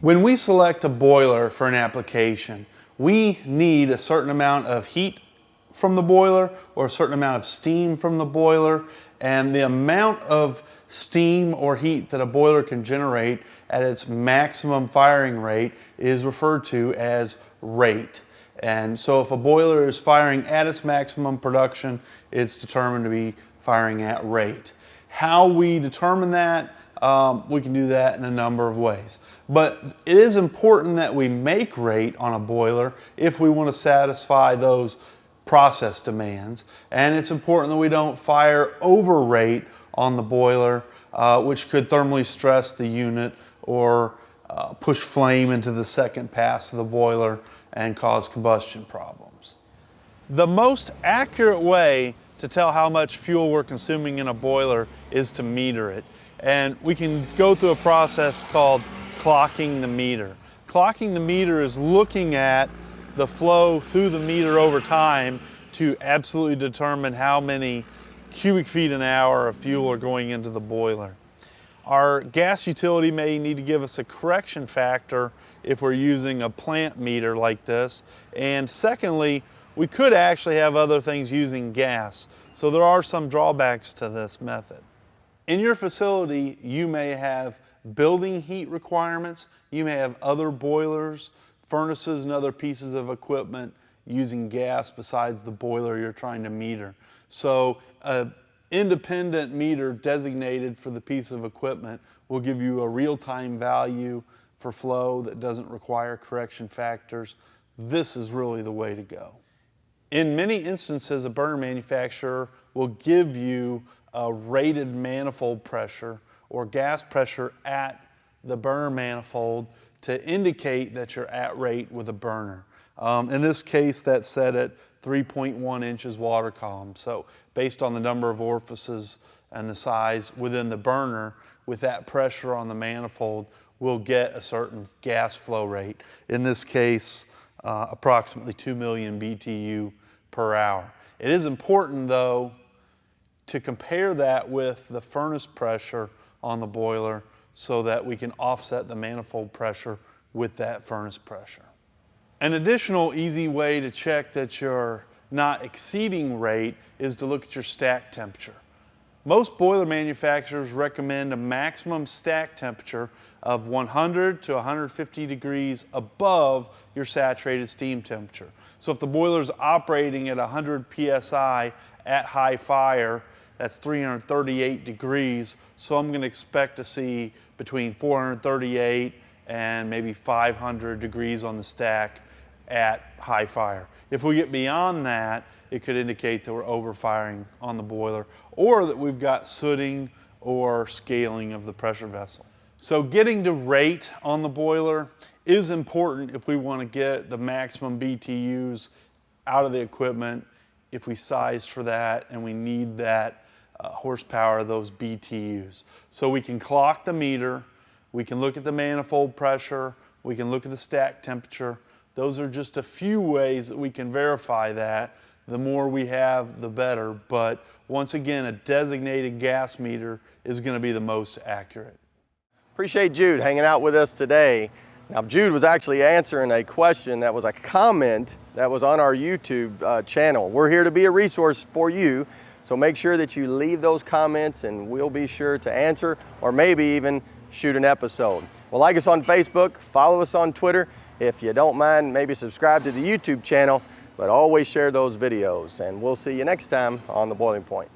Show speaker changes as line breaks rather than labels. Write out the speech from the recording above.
When we select a boiler for an application, we need a certain amount of heat from the boiler or a certain amount of steam from the boiler, and the amount of steam or heat that a boiler can generate at its maximum firing rate is referred to as rate. And so if a boiler is firing at its maximum production, it's determined to be firing at rate. How we determine that, we can do that in a number of ways. But it is important that we make rate on a boiler if we want to satisfy those process demands. And it's important that we don't fire over rate on the boiler, which could thermally stress the unit or push flame into the second pass of the boiler and cause combustion problems. The most accurate way to tell how much fuel we're consuming in a boiler is to meter it. And we can go through a process called clocking the meter. Clocking the meter is looking at the flow through the meter over time to absolutely determine how many cubic feet an hour of fuel are going into the boiler. Our gas utility may need to give us a correction factor if we're using a plant meter like this. And secondly, we could actually have other things using gas. So there are some drawbacks to this method. In your facility, you may have building heat requirements. You may have other boilers, furnaces, and other pieces of equipment using gas besides the boiler you're trying to meter. So an independent meter designated for the piece of equipment will give you a real-time value for flow that doesn't require correction factors. This is really the way to go. In many instances, a burner manufacturer will give you a rated manifold pressure or gas pressure at the burner manifold to indicate that you're at rate with a burner. In this case, that's set at 3.1 inches water column. So based on the number of orifices and the size within the burner, with that pressure on the manifold, we'll get a certain gas flow rate. In this case, approximately 2 million BTU per hour. It is important, though, to compare that with the furnace pressure on the boiler so that we can offset the manifold pressure with that furnace pressure. An additional easy way to check that you're not exceeding rate is to look at your stack temperature. Most boiler manufacturers recommend a maximum stack temperature of 100 to 150 degrees above your saturated steam temperature. So if the boiler is operating at 100 psi at high fire, that's 338 degrees, so I'm going to expect to see between 438 and maybe 500 degrees on the stack at high fire. If we get beyond that, it could indicate that we're overfiring on the boiler or that we've got sooting or scaling of the pressure vessel. So getting to rate on the boiler is important if we want to get the maximum BTUs out of the equipment, if we size for that and we need that horsepower of those BTUs. So we can clock the meter, we can look at the manifold pressure, we can look at the stack temperature. Those are just a few ways that we can verify that. The more we have, the better. But once again, a designated gas meter is going to be the most accurate.
Appreciate Jude hanging out with us today. Now, Jude was actually answering a question that was a comment that was on our YouTube channel. We're here to be a resource for you, so make sure that you leave those comments and we'll be sure to answer or maybe even shoot an episode. Well, like us on Facebook, follow us on Twitter. If you don't mind, maybe subscribe to the YouTube channel, but always share those videos. And we'll see you next time on The Boiling Point.